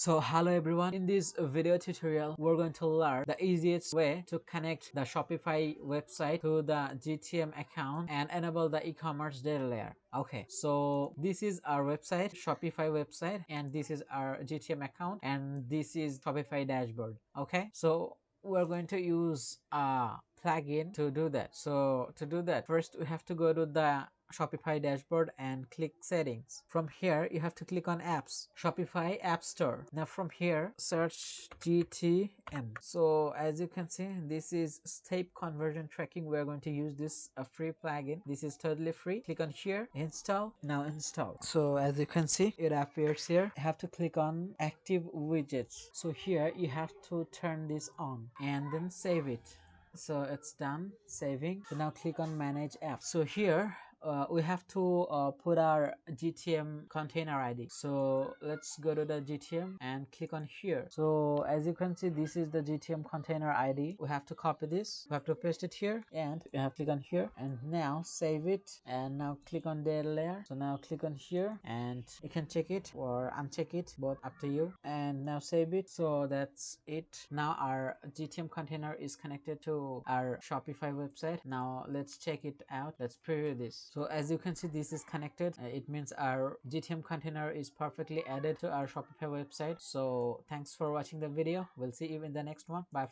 So hello everyone, in this video tutorial we're going to learn the easiest way to connect the Shopify website to the GTM account and enable the e-commerce data layer. Okay, so this is our website, Shopify website, and this is our GTM account, and this is Shopify dashboard. Okay, so we're going to use a plugin to do that. So to do that, first we have to go to the Shopify dashboard and click settings. From here you have to click on apps, Shopify app store. Now from here search GTM. So as you can see, this is step conversion tracking. We're going to use this a free plugin. This is totally free. Click on here, install. Now install. So as you can see, it appears here. You have to click on active widgets. So here you have to turn this on and then save it. So it's done saving. So now click on manage app. So here we have to put our GTM container ID. So let's go to the GTM and click on here. So as you can see, this is the GTM container ID. We have to copy this, we have to paste it here, and we have to click on here, and now save it, and now click on data layer. So now click on here and you can check it or uncheck it, both up to you, and now save it. So that's it. Now our GTM container is connected to our Shopify website. Now let's check it out. Let's preview this. So as you can see, this is connected. It means our GTM container is perfectly added to our Shopify website. So thanks for watching the video. We'll see you in the next one. Bye.